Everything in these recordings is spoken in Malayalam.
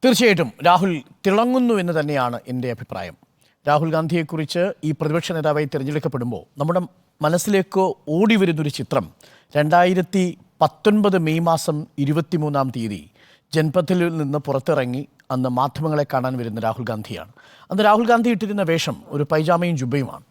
തീർച്ചയായിട്ടും രാഹുൽ തിളങ്ങുന്നു എന്ന് തന്നെയാണ് എൻ്റെ അഭിപ്രായം. രാഹുൽ ഗാന്ധിയെക്കുറിച്ച് ഈ പ്രതിപക്ഷ നേതാവായി തിരഞ്ഞെടുക്കപ്പെടുമ്പോൾ നമ്മുടെ മനസ്സിലേക്ക് ഓടി വരുന്നൊരു ചിത്രം 2019 മെയ് മാസം 23-ാം തീയതി ജൻപഥിൽ നിന്ന് പുറത്തിറങ്ങി അന്ന് മാധ്യമങ്ങളെ കാണാൻ വരുന്ന രാഹുൽ ഗാന്ധിയാണ്. അന്ന് രാഹുൽ ഗാന്ധി ഇട്ടിരുന്ന വേഷം ഒരു പൈജാമയും ജുബയുമാണ്.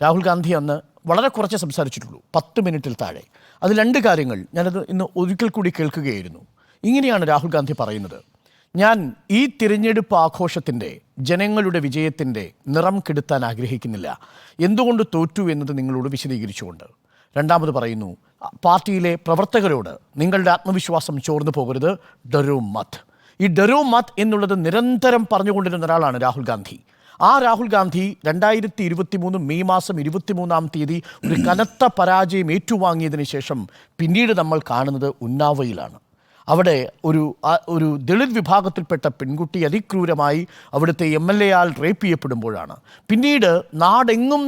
രാഹുൽ ഗാന്ധി അന്ന് വളരെ കുറച്ച് സംസാരിച്ചിട്ടുള്ളൂ, 10 മിനിറ്റിൽ താഴെ. അത് 2 കാര്യങ്ങൾ ഞാനത് ഇന്ന് ഒരിക്കൽ കൂടി കേൾക്കുകയായിരുന്നു. ഇങ്ങനെയാണ് രാഹുൽ ഗാന്ധി പറയുന്നത്: ഞാൻ ഈ തിരഞ്ഞെടുപ്പ് ആഘോഷത്തിൻ്റെ, ജനങ്ങളുടെ വിജയത്തിൻ്റെ നിറം കെടുത്താൻ ആഗ്രഹിക്കുന്നില്ല. എന്തുകൊണ്ട് തോറ്റു എന്നത് നിങ്ങളോട് വിശദീകരിച്ചുകൊണ്ട്. രണ്ടാമത് പറയുന്നു, പാർട്ടിയിലെ പ്രവർത്തകരോട് നിങ്ങളുടെ ആത്മവിശ്വാസം ചോർന്നു പോകരുത്, ഡരോ മത്. ഈ ഡരോ മത് എന്നുള്ളത് നിരന്തരം പറഞ്ഞുകൊണ്ടിരുന്ന ഒരാളാണ് രാഹുൽ ഗാന്ധി. ആ രാഹുൽ ഗാന്ധി 2023 മെയ് മാസം 23-ാം തീയതി ഒരു കനത്ത പരാജയം ഏറ്റുവാങ്ങിയതിന് ശേഷം പിന്നീട് നമ്മൾ കാണുന്നത് ഉന്നാവയിലാണ്. അവിടെ ഒരു ദളിത് വിഭാഗത്തിൽപ്പെട്ട പെൺകുട്ടി അതിക്രൂരമായി അവിടുത്തെ MLA ആൽ റേപ്പ് ചെയ്യപ്പെടുമ്പോഴാണ്. പിന്നീട് നാടെങ്ങും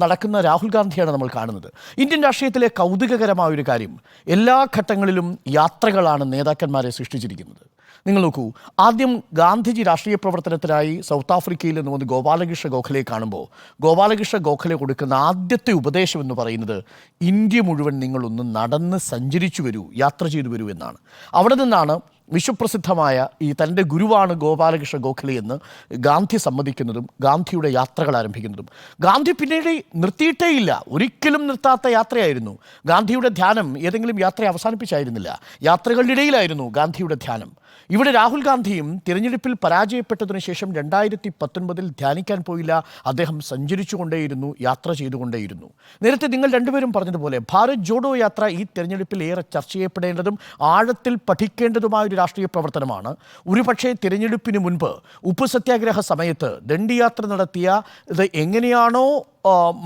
നടക്കുന്ന രാഹുൽ ഗാന്ധിയാണ് നമ്മൾ കാണുന്നത്. ഇന്ത്യൻ രാഷ്ട്രീയത്തിലെ കൗതുകകരമായ ഒരു കാര്യം, എല്ലാ ഘട്ടങ്ങളിലും യാത്രകളാണ് നേതാക്കന്മാരെ സൃഷ്ടിച്ചിരിക്കുന്നത്. നിങ്ങൾ നോക്കൂ, ആദ്യം ഗാന്ധിജി രാഷ്ട്രീയ പ്രവർത്തനത്തിനായി സൗത്ത് ആഫ്രിക്കയിൽ നിന്ന് വന്ന് ഗോപാലകൃഷ്ണ ഗോഖലെ കാണുമ്പോൾ ഗോപാലകൃഷ്ണ ഗോഖലെ കൊടുക്കുന്ന ആദ്യത്തെ ഉപദേശം എന്ന് പറയുന്നത് ഇന്ത്യ മുഴുവൻ നിങ്ങളൊന്ന് നടന്ന് സഞ്ചരിച്ചു വരൂ, യാത്ര ചെയ്തു വരൂ എന്നാണ്. അവിടെ നിന്നാണ് വിശ്വപ്രസിദ്ധമായ ഈ തൻ്റെ ഗുരുവാണ് ഗോപാലകൃഷ്ണ ഗോഖലെ എന്ന് ഗാന്ധി സമ്മതിക്കുന്നതും ഗാന്ധിയുടെ യാത്രകൾ ആരംഭിക്കുന്നതും. ഗാന്ധി പിന്നീട് നിർത്തിയിട്ടേയില്ല, ഒരിക്കലും നിർത്താത്ത യാത്രയായിരുന്നു. ഗാന്ധിയുടെ ധ്യാനം ഏതെങ്കിലും യാത്ര അവസാനിപ്പിച്ചായിരുന്നില്ല, യാത്രകളുടെ ഇടയിലായിരുന്നു ഗാന്ധിയുടെ ധ്യാനം. ഇവിടെ രാഹുൽ ഗാന്ധിയും തിരഞ്ഞെടുപ്പിൽ പരാജയപ്പെട്ടതിനു ശേഷം 2019 ധ്യാനിക്കാൻ പോയില്ല, അദ്ദേഹം സഞ്ചരിച്ചുകൊണ്ടേയിരുന്നു, യാത്ര ചെയ്തുകൊണ്ടേയിരുന്നു. നേരത്തെ നിങ്ങൾ രണ്ടുപേരും പറഞ്ഞതുപോലെ ഭാരത് ജോഡോ യാത്ര ഈ തിരഞ്ഞെടുപ്പിൽ ഏറെ ചർച്ച ചെയ്യപ്പെടേണ്ടതും ആഴത്തിൽ പഠിക്കേണ്ടതുമായ ഒരു രാഷ്ട്രീയ പ്രവർത്തനമാണ്. ഒരുപക്ഷെ തിരഞ്ഞെടുപ്പിന് മുൻപ് ഉപ്പ് സത്യാഗ്രഹ സമയത്ത് ദണ്ഡിയാത്ര നടത്തിയ ഇത് എങ്ങനെയാണോ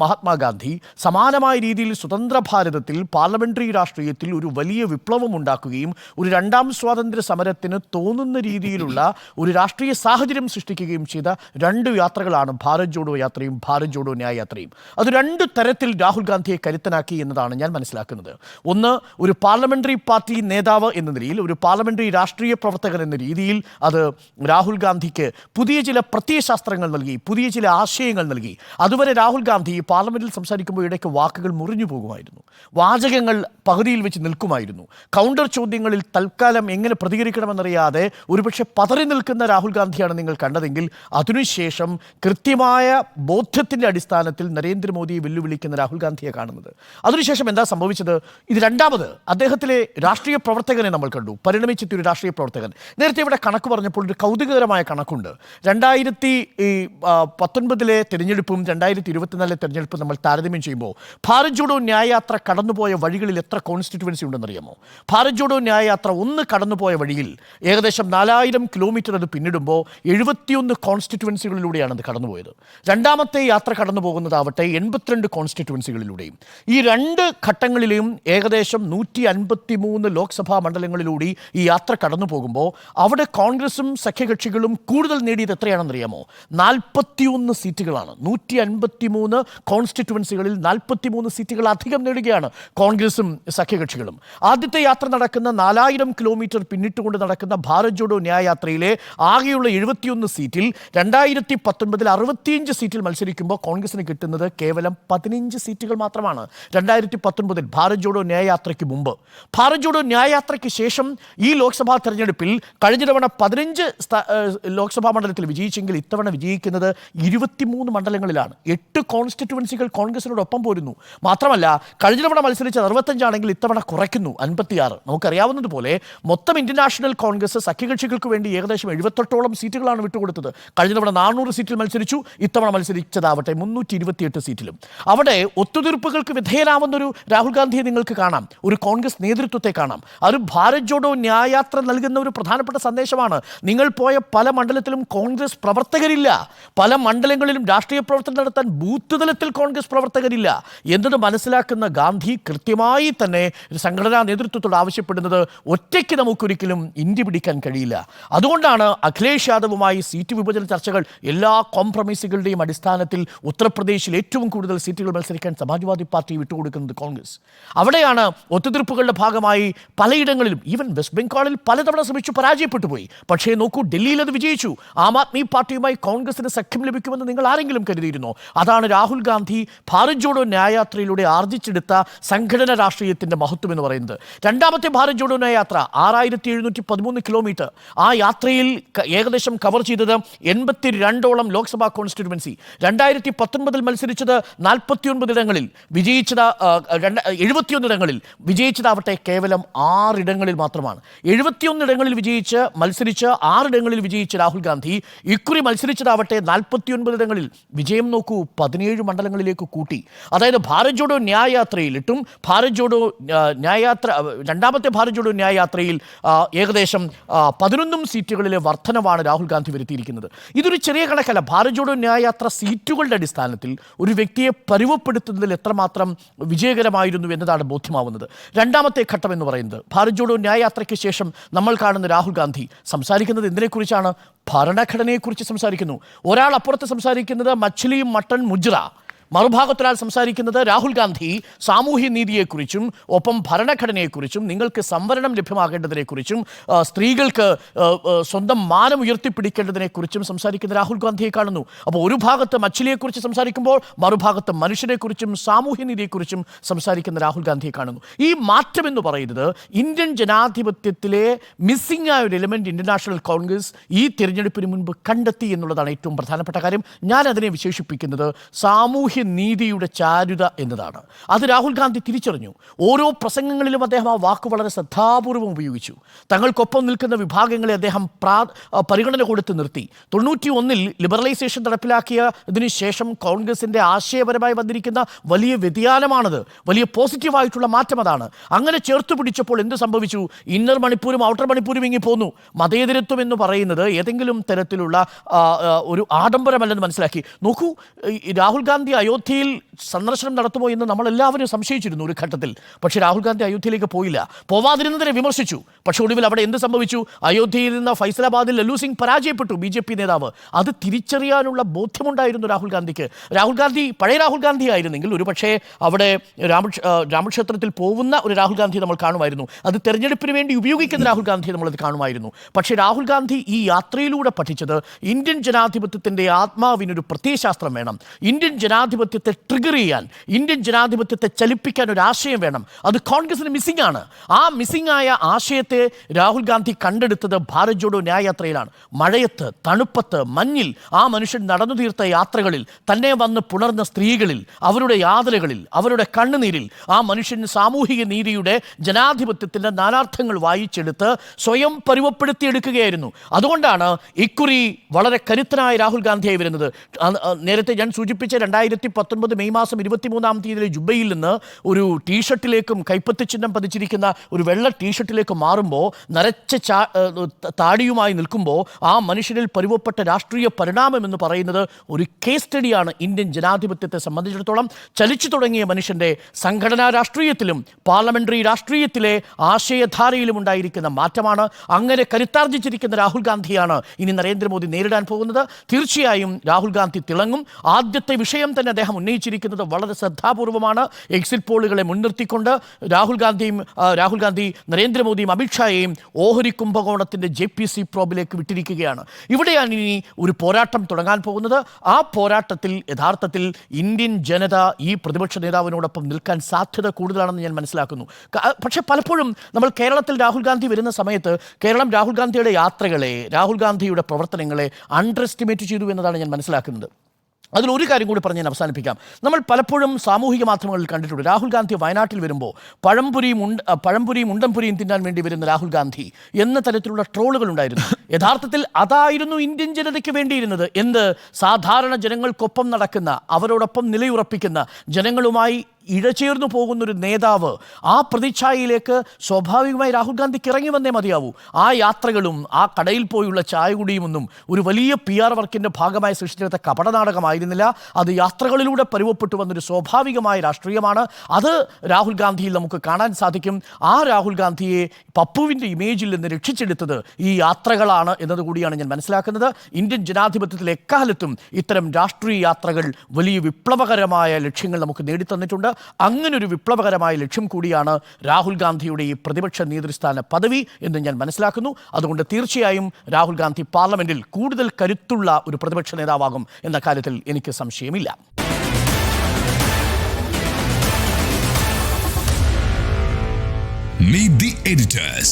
മഹാത്മാഗാന്ധി സമാനമായ രീതിയിൽ സ്വതന്ത്ര ഭാരതത്തിൽ പാർലമെൻ്ററി രാഷ്ട്രീയത്തിൽ ഒരു വലിയ വിപ്ലവം ഉണ്ടാക്കുകയും ഒരു 2ാം സ്വാതന്ത്ര്യ സമരത്തിന് തോന്നുന്ന രീതിയിലുള്ള ഒരു രാഷ്ട്രീയ സാഹചര്യം സൃഷ്ടിക്കുകയും ചെയ്ത 2 യാത്രകളാണ് ഭാരത് ജോഡോ യാത്രയും ഭാരത് ജോഡോ ന്യായ യാത്രയും. അത് 2 തരത്തിൽ രാഹുൽ ഗാന്ധിയെ കരുത്തനാക്കി എന്നതാണ് ഞാൻ മനസ്സിലാക്കുന്നത്. ഒന്ന്, ഒരു പാർലമെൻ്ററി പാർട്ടി നേതാവ് എന്ന നിലയിൽ, ഒരു പാർലമെൻ്ററി രാഷ്ട്രീയ പ്രവർത്തകൻ എന്ന രീതിയിൽ അത് രാഹുൽ ഗാന്ധിക്ക് പുതിയ ചില പ്രത്യയശാസ്ത്രങ്ങൾ നൽകി, പുതിയ ചില ആശയങ്ങൾ നൽകി. അതുവരെ രാഹുൽ ഗാന്ധി പാർലമെന്റിൽ സംസാരിക്കുമ്പോൾ ഇടയ്ക്ക് വാക്കുകൾ മുറിഞ്ഞു പോകുമായിരുന്നു, വാചകങ്ങൾ പകുതിയിൽ വെച്ച് നിൽക്കുമായിരുന്നു. കൗണ്ടർ ചോദ്യങ്ങളിൽ തൽക്കാലം എങ്ങനെ പ്രതികരിക്കണമെന്നറിയാതെ ഒരുപക്ഷെ പതറി നിൽക്കുന്ന രാഹുൽ ഗാന്ധിയാണ് നിങ്ങൾ കണ്ടതെങ്കിൽ അതിനുശേഷം കൃത്യമായ ബോധ്യത്തിൻ്റെ അടിസ്ഥാനത്തിൽ നരേന്ദ്രമോദിയെ വെല്ലുവിളിക്കുന്ന രാഹുൽ ഗാന്ധിയെ കാണുന്നത്. അതിനുശേഷം എന്താ സംഭവിച്ചത്? ഇത് രണ്ടാമത് അദ്ദേഹത്തിലെ രാഷ്ട്രീയ പ്രവർത്തകനെ നമ്മൾ കണ്ടു, പരിണമിച്ചെത്തിയൊരു രാഷ്ട്രീയ പ്രവർത്തകൻ. നേരത്തെ ഇവിടെ കണക്ക് പറഞ്ഞപ്പോൾ ഒരു കൗതുകകരമായ കണക്കുണ്ട്. 2019 തിരഞ്ഞെടുപ്പും 2024 തെരഞ്ഞെടുപ്പ് നമ്മൾ താരതമ്യം ചെയ്യുമ്പോൾ ഭാരത് ജോഡോ ന്യായയാത്ര കടന്നുപോയ വഴികളിൽ എത്ര കോൺസ്റ്റിറ്റ്യുവൻസി ഉണ്ടെന്നറിയാമോ? ഭാരത് ജോഡോ ന്യായയാത്ര ഒന്ന് കടന്നുപോയ വഴിയിൽ ഏകദേശം 4000 കിലോമീറ്റർ അത് പിന്നിടുമ്പോൾ 71 കോൺസ്റ്റിറ്റ്യുവൻസികളിലൂടെയാണ് അത് കടന്നുപോയത്. രണ്ടാമത്തെ യാത്ര കടന്നു പോകുന്നതാവട്ടെ 82 കോൺസ്റ്റിറ്റ്യുവൻസികളിലൂടെയും. ഈ 2 ഘട്ടങ്ങളിലെയും ഏകദേശം 153 ലോക്സഭാ മണ്ഡലങ്ങളിലൂടെ ഈ യാത്ര കടന്നു പോകുമ്പോൾ അവിടെ കോൺഗ്രസും സഖ്യകക്ഷികളും കൂടുതൽ നേടിയത് എത്രയാണെന്നറിയാമോ? 41 സീറ്റുകളാണ്. 153 കോൺസ്റ്റിറ്റ്യുവൻസികളിൽ 43 സീറ്റുകൾ അധികം നേടുകയാണ് കോൺഗ്രസും സഖ്യകക്ഷികളും. ആദ്യത്തെ യാത്ര നടക്കുന്ന 4000 കിലോമീറ്റർ പിന്നിട്ടുകൊണ്ട് നടക്കുന്ന ഭാരത് ജോഡോ ന്യായയാത്രയിലെ ആകെയുള്ള 71 സീറ്റിൽ 2019 65 സീറ്റിൽ മത്സരിക്കുമ്പോൾ കോൺഗ്രസിന് കിട്ടുന്നത് കേവലം 15 സീറ്റുകൾ മാത്രമാണ്. 2019 ഭാരത് ജോഡോ ന്യായയാത്രയ്ക്ക് മുമ്പ്. ഭാരത് ജോഡോ ന്യായയാത്രയ്ക്ക് ശേഷം ഈ ലോക്സഭാ തെരഞ്ഞെടുപ്പിൽ കഴിഞ്ഞ തവണ 15 ലോക്സഭാ മണ്ഡലത്തിൽ വിജയിച്ചെങ്കിൽ ഇത്തവണ വിജയിക്കുന്നത് 23 മണ്ഡലങ്ങളിലാണ്. 8 കോൺസ്റ്റിറ്റ്യുവൻസികൾ കോൺഗ്രസിനോടൊപ്പം പോരുന്നു. മാത്രമല്ല കഴിഞ്ഞ തവണ മത്സരിച്ച 65 ആണെങ്കിൽ ഇത്തവണ കുറയ്ക്കുന്നു, 56. നമുക്കറിയാവുന്നതുപോലെ മൊത്തം ഇന്ത്യൻ നാഷണൽ കോൺഗ്രസ് സഖ്യകക്ഷികൾക്ക് വേണ്ടി ഏകദേശം 78ഓളം സീറ്റുകളാണ് വിട്ടുകൊടുത്തത്. കഴിഞ്ഞ തവണ 400 സീറ്റിൽ മത്സരിച്ചു, ഇത്തവണ മത്സരിച്ചതാവട്ടെ 328 സീറ്റിലും. അവിടെ ഒത്തുതീർപ്പുകൾക്ക് വിധേയനാവുന്ന ഒരു രാഹുൽ ഗാന്ധിയെ നിങ്ങൾക്ക് കാണാം, ഒരു കോൺഗ്രസ് നേതൃത്വത്തെ കാണാം. അത് ഭാരത് ജോഡോ ന്യായയാത്ര നൽകുന്ന ഒരു പ്രധാനപ്പെട്ട സന്ദേശമാണ്. നിങ്ങൾ പോയ പല മണ്ഡലത്തിലും കോൺഗ്രസ് പ്രവർത്തകരില്ല, പല മണ്ഡലങ്ങളിലും രാഷ്ട്രീയ പ്രവർത്തനം നടത്താൻ ബൂത്ത് ബൂത്ത് തലത്തിൽ കോൺഗ്രസ് പ്രവർത്തകരില്ല എന്നത് മനസ്സിലാക്കുന്ന ഗാന്ധി കൃത്യമായി തന്നെ സംഘടനാ നേതൃത്വത്തോട് ആവശ്യപ്പെടുന്നത് ഒറ്റയ്ക്ക് നമുക്കൊരിക്കലും ഇന്ത്യ പിടിക്കാൻ കഴിയില്ല. അതുകൊണ്ടാണ് അഖിലേഷ് യാദവുമായി സീറ്റ് വിഭജന ചർച്ചകൾ എല്ലാ കോംപ്രമൈസുകളുടെയും അടിസ്ഥാനത്തിൽ ഉത്തർപ്രദേശിൽ ഏറ്റവും കൂടുതൽ സീറ്റുകൾ മത്സരിക്കാൻ സമാജ്വാദി പാർട്ടി വിട്ടുകൊടുക്കുന്നത് കോൺഗ്രസ്. അവിടെയാണ് ഒത്തുതീർപ്പുകളുടെ ഭാഗമായി പലയിടങ്ങളിലും ഈവൻ വെസ്റ്റ് ബംഗാളിൽ പലതവണ ശ്രമിച്ചു പരാജയപ്പെട്ടു പോയി. പക്ഷേ നോക്കൂ, ഡൽഹിയിൽ അത് വിജയിച്ചു. ആം ആദ്മി പാർട്ടിയുമായി കോൺഗ്രസിന് സഖ്യം ലഭിക്കുമെന്ന് നിങ്ങൾ ആരെങ്കിലും കരുതിയിരുന്നോ? അതാണ് രാഹുൽ ഗാന്ധി ഭാരത് ജോഡോ ന്യായയാത്രയിലൂടെ ആർജിച്ചെടുത്ത സംഘടന രാഷ്ട്രീയത്തിന്റെ മഹത്വം എന്ന് പറയുന്നത്. രണ്ടാമത്തെ ഭാരത് ജോഡോ ന്യായയാത്ര 6713 കിലോമീറ്റർ. ആ യാത്രയിൽ ഏകദേശം കവർ ചെയ്തത് 82ഓളം ലോക്സഭാ കോൺസ്റ്റിറ്റ്യുവൻസി. 2019 മത്സരിച്ചത് 49 ഇടങ്ങളിൽ, വിജയിച്ചത് 71 ഇടങ്ങളിൽ, വിജയിച്ചതാവട്ടെ കേവലം 6 ഇടങ്ങളിൽ മാത്രമാണ്. 71 ഇടങ്ങളിൽ മത്സരിച്ച് 6 ഇടങ്ങളിൽ വിജയിച്ച രാഹുൽ ഗാന്ധി ഇക്കുറി മത്സരിച്ചതാവട്ടെ 49 ഇടങ്ങളിൽ. വിജയം നോക്കൂ, 17 മണ്ഡലങ്ങളിലേക്ക് കൂട്ടി. അതായത് ഭാരത് ജോഡോ ന്യായയാത്രയിലിട്ടും രണ്ടാമത്തെ ഭാരത് ജോഡോ ന്യായയാത്രയിൽ ഏകദേശം 11 സീറ്റുകളിലെ വർധനവാണ് രാഹുൽ ഗാന്ധി വരുത്തിയിരിക്കുന്നത്. ഇതൊരു ചെറിയ കണക്കല്ല. ഭാരത് ജോഡോ ന്യായയാത്ര സീറ്റുകളുടെ അടിസ്ഥാനത്തിൽ ഒരു വ്യക്തിയെ പരുവപ്പെടുത്തുന്നതിൽ എത്രമാത്രം വിജയകരമായിരുന്നു എന്നതാണ് ബോധ്യമാവുന്നത്. രണ്ടാമത്തെ ഘട്ടം എന്ന് പറയുന്നത് ഭാരത് ജോഡോ ന്യായയാത്രയ്ക്ക് ശേഷം നമ്മൾ കാണുന്ന രാഹുൽ ഗാന്ധി സംസാരിക്കുന്നത് എന്തിനെക്കുറിച്ചാണ്? ഭരണഘടനയെക്കുറിച്ച് സംസാരിക്കുന്നു. ഒരാൾ അപ്പുറത്ത് സംസാരിക്കുന്നത് മച്ഛലി മട്ടൺ മുജ്ര, മറുഭാഗത്തൊരാൾ സംസാരിക്കുന്നത് രാഹുൽ ഗാന്ധി സാമൂഹ്യ നീതിയെക്കുറിച്ചും ഒപ്പം ഭരണഘടനയെക്കുറിച്ചും നിങ്ങൾക്ക് സംവരണം ലഭ്യമാകേണ്ടതിനെക്കുറിച്ചും സ്ത്രീകൾക്ക് സ്വന്തം മാനം ഉയർത്തിപ്പിടിക്കേണ്ടതിനെക്കുറിച്ചും സംസാരിക്കുന്ന രാഹുൽ ഗാന്ധിയെ കാണുന്നു. അപ്പോൾ ഒരു ഭാഗത്ത് മച്ചിലിയെക്കുറിച്ച് സംസാരിക്കുമ്പോൾ മറുഭാഗത്ത് മനുഷ്യരെക്കുറിച്ചും സാമൂഹ്യ നീതിയെക്കുറിച്ചും സംസാരിക്കുന്ന രാഹുൽ ഗാന്ധിയെ കാണുന്നു. ഈ മാറ്റം എന്ന് പറയുന്നത് ഇന്ത്യൻ ജനാധിപത്യത്തിലെ മിസ്സിംഗ് ആയ ഒരു എലിമെന്റ് ഇന്ത്യൻ നാഷണൽ കോൺഗ്രസ് ഈ തിരഞ്ഞെടുപ്പിന് മുൻപ് കണ്ടെത്തി എന്നുള്ളതാണ് ഏറ്റവും പ്രധാനപ്പെട്ട കാര്യം. ഞാൻ അതിനെ വിശേഷിപ്പിക്കുന്നത് സാമൂഹ്യ നീതിയുടെ ചാരുത എന്നതാണ്. അത് രാഹുൽ ഗാന്ധി തിരിച്ചറിഞ്ഞു. ഓരോ പ്രസംഗങ്ങളിലും അദ്ദേഹം ആ വാക്ക് വളരെ ശ്രദ്ധാപൂർവം ഉപയോഗിച്ചു. തങ്ങൾക്കൊപ്പം നിൽക്കുന്ന വിഭാഗങ്ങളെ അദ്ദേഹം പരിഗണന കൊടുത്ത് നിർത്തി. 91 ലിബറലൈസേഷൻ നടപ്പിലാക്കിയതിനു ശേഷം കോൺഗ്രസിന്റെ ആശയപരമായി വന്നിരിക്കുന്ന വലിയ വ്യതിയാനമാണത്. വലിയ പോസിറ്റീവായിട്ടുള്ള മാറ്റം അതാണ്. അങ്ങനെ ചേർത്ത് പിടിച്ചപ്പോൾ എന്ത് സംഭവിച്ചു? ഇന്നർ മണിപ്പൂരും ഔട്ടർ മണിപ്പൂരും ഇങ്ങി പോന്നു. മതേതരത്വം എന്ന് പറയുന്നത് ഏതെങ്കിലും തരത്തിലുള്ള ഒരു ആഡംബരമല്ലെന്ന് മനസ്സിലാക്കി. നോക്കൂ, രാഹുൽ ഗാന്ധി അയോധ്യയിൽ സന്ദർശനം നടത്തുമോ എന്ന് നമ്മളെല്ലാവരും സംശയിച്ചിരുന്നു ഒരു ഘട്ടത്തിൽ. പക്ഷേ രാഹുൽ ഗാന്ധി അയോധ്യയിലേക്ക് പോയില്ല. പോവാതിരുന്നതിനെ വിമർശിച്ചു. പക്ഷേ ഒടുവിൽ അവിടെ എന്ത് സംഭവിച്ചു? അയോധ്യയിൽ നിന്ന് ഫൈസലാബാദിൽ ലല്ലു സിംഗ് പരാജയപ്പെട്ടു, BJP നേതാവ്. അത് തിരിച്ചറിയാനുള്ള ബോധ്യമുണ്ടായിരുന്നു രാഹുൽ ഗാന്ധിക്ക്. രാഹുൽ ഗാന്ധി പഴയ രാഹുൽ ഗാന്ധി ആയിരുന്നെങ്കിൽ ഒരു പക്ഷേ അവിടെ രാമക്ഷേത്രത്തിൽ പോകുന്ന ഒരു രാഹുൽ ഗാന്ധി നമ്മൾ കാണുമായിരുന്നു. അത് തെരഞ്ഞെടുപ്പിന് വേണ്ടി ഉപയോഗിക്കുന്ന രാഹുൽ ഗാന്ധി നമ്മളത് കാണുമായിരുന്നു. പക്ഷേ രാഹുൽ ഗാന്ധി ഈ യാത്രയിലൂടെ പഠിച്ചത് ഇന്ത്യൻ ജനാധിപത്യത്തിൻ്റെ ആത്മാവിനൊരു പ്രത്യയശാസ്ത്രം വേണം. ഇന്ത്യൻ ജനാധിപത്യത്തെ ട്രിഗർ ചെയ്യാൻ, ഇന്ത്യൻ ജനാധിപത്യത്തെ ചലിപ്പിക്കാൻ ഒരു ആശയം വേണം. അത് കോൺഗ്രസിന് മിസ്സിംഗ് ആണ്. ആ മിസ്സിംഗ് ആയ ആശയത്തെ രാഹുൽ ഗാന്ധി കണ്ടെടുത്തത് ഭാരത് ജോഡോ ന്യായയാത്രയിലാണ്. മഴയത്ത്, തണുപ്പത്ത്, മഞ്ഞിൽ ആ മനുഷ്യൻ നടന്നു തീർത്ത യാത്രകളിൽ, തന്നെ വന്ന് പുണർന്ന സ്ത്രീകളിൽ, അവരുടെ യാതനകളിൽ, അവരുടെ കണ്ണുനീരിൽ ആ മനുഷ്യൻ സാമൂഹിക നീതിയുടെ ജനാധിപത്യത്തിൻ്റെ നാനാർത്ഥങ്ങൾ വായിച്ചെടുത്ത് സ്വയം പരുവപ്പെടുത്തിയെടുക്കുകയായിരുന്നു. അതുകൊണ്ടാണ് ഇക്കുറി വളരെ കരുത്തനായ രാഹുൽ ഗാന്ധിയായി വരുന്നത്. നേരത്തെ ഞാൻ സൂചിപ്പിച്ച 2019 മെയ് മാസം 23-ാം തീയതി ജുബയിൽ നിന്ന് ഒരു ടീഷർട്ടിലേക്കും കൈപ്പത്തി ചിഹ്നം പതിച്ചിരിക്കുന്ന ഒരു വെള്ള ടീഷർട്ടിലേക്ക് മാറുമ്പോൾ, നരച്ച താടിയുമായി നിൽക്കുമ്പോൾ ആ മനുഷ്യനിൽ പരുവപ്പെട്ട രാഷ്ട്രീയ പരിണാമം എന്ന് പറയുന്നത് ഒരു കേസ് സ്റ്റഡിയാണ്. ഇന്ത്യൻ ജനാധിപത്യത്തെ സംബന്ധിച്ചിടത്തോളം ചലിച്ചു തുടങ്ങിയ മനുഷ്യൻ്റെ സംഘടനാ രാഷ്ട്രീയത്തിലും പാർലമെന്ററി രാഷ്ട്രീയത്തിലെ ആശയധാരയിലും ഉണ്ടായിരിക്കുന്ന മാറ്റമാണ്. അങ്ങനെ കരുത്താർജിച്ചിരിക്കുന്ന രാഹുൽ ഗാന്ധിയാണ് ഇനി നരേന്ദ്രമോദി നേരിടാൻ പോകുന്നത്. തീർച്ചയായും രാഹുൽ ഗാന്ധി തിളങ്ങും. ആദ്യത്തെ വിഷയം തന്നെ അദ്ദേഹം ഉന്നയിച്ചിരിക്കുന്നത് വളരെ ശ്രദ്ധാപൂർവമാണ്. എക്സിറ്റ് പോളുകളെ മുൻനിർത്തിക്കൊണ്ട് രാഹുൽ ഗാന്ധി നരേന്ദ്രമോദിയും അമിത്ഷായെയും ഓഹരി കുംഭകോണത്തിൻ്റെ JPC പ്രോബിലേക്ക് വിട്ടിരിക്കുകയാണ്. ഇവിടെയാണ് ഇനി ഒരു പോരാട്ടം തുടങ്ങാൻ പോകുന്നത്. ആ പോരാട്ടത്തിൽ യഥാർത്ഥത്തിൽ ഇന്ത്യൻ ജനത ഈ പ്രതിപക്ഷ നേതാവിനോടൊപ്പം നിൽക്കാൻ സാധ്യത കൂടുതലാണെന്ന് ഞാൻ മനസ്സിലാക്കുന്നു. പക്ഷേ പലപ്പോഴും നമ്മൾ കേരളത്തിൽ രാഹുൽ ഗാന്ധി വരുന്ന സമയത്ത് കേരളം രാഹുൽ ഗാന്ധിയുടെ യാത്രകളെ, രാഹുൽ ഗാന്ധിയുടെ പ്രവർത്തനങ്ങളെ അണ്ടർ എസ്റ്റിമേറ്റ് ചെയ്തു എന്നതാണ് ഞാൻ മനസ്സിലാക്കുന്നത്. അതിലൊരു കാര്യം കൂടി പറഞ്ഞ് ഞാൻ അവസാനിപ്പിക്കാം. നമ്മൾ പലപ്പോഴും സാമൂഹിക മാധ്യമങ്ങളിൽ കണ്ടിട്ടുണ്ട് രാഹുൽ ഗാന്ധി വയനാട്ടിൽ വരുമ്പോൾ പഴംപുരിയും ഉണ്ടംപുരിയും തിന്നാൻ വേണ്ടി വരുന്ന രാഹുൽ ഗാന്ധി എന്ന തരത്തിലുള്ള ട്രോളുകൾ ഉണ്ടായിരുന്നു. യഥാർത്ഥത്തിൽ അതായിരുന്നു ഇന്ത്യൻ ജനതയ്ക്ക് വേണ്ടിയിരുന്നത്. എന്ത്? സാധാരണ ജനങ്ങൾക്കൊപ്പം നടക്കുന്ന, അവരോടൊപ്പം നിലയുറപ്പിക്കുന്ന, ജനങ്ങളുമായി ഇഴചേർന്നു പോകുന്നൊരു നേതാവ്, ആ പ്രതിച്ഛായയിലേക്ക് സ്വാഭാവികമായി രാഹുൽ ഗാന്ധിക്ക് ഇറങ്ങി വന്നേ മതിയാവൂ. ആ യാത്രകളും ആ കടയിൽ പോയുള്ള ചായ കുടിയുമൊന്നും ഒരു വലിയ PR വർക്കിൻ്റെ ഭാഗമായി സൃഷ്ടിച്ചെടുത്ത കപടനാടകമായിരുന്നില്ല. അത് യാത്രകളിലൂടെ പരുവപ്പെട്ടു വന്നൊരു സ്വാഭാവികമായ രാഷ്ട്രീയമാണ്. അത് രാഹുൽ ഗാന്ധിയിൽ നമുക്ക് കാണാൻ സാധിക്കും. ആ രാഹുൽ ഗാന്ധിയെ പപ്പുവിൻ്റെ ഇമേജിൽ നിന്ന് രക്ഷിച്ചെടുത്തത് ഈ യാത്രകളാണ് എന്നതുകൂടിയാണ് ഞാൻ മനസ്സിലാക്കുന്നത്. ഇന്ത്യൻ ജനാധിപത്യത്തിൽ എക്കാലത്തും ഇത്തരം രാഷ്ട്രീയ യാത്രകൾ വലിയ വിപ്ലവകരമായ ലക്ഷ്യങ്ങൾ നമുക്ക് നേടിത്തന്നിട്ടുണ്ട്. അങ്ങനൊരു വിപ്ലവകരമായ ലക്ഷ്യം കൂടിയാണ് രാഹുൽ ഗാന്ധിയുടെ ഈ പ്രതിപക്ഷ നേതൃസ്ഥാന പദവി എന്ന് ഞാൻ മനസ്സിലാക്കുന്നു. അതുകൊണ്ട് തീർച്ചയായും രാഹുൽ ഗാന്ധി പാർലമെന്റിൽ കൂടുതൽ കരുത്തുള്ള ഒരു പ്രതിപക്ഷ നേതാവാകും എന്ന കാര്യത്തിൽ എനിക്ക് സംശയമില്ല. Meet the editors.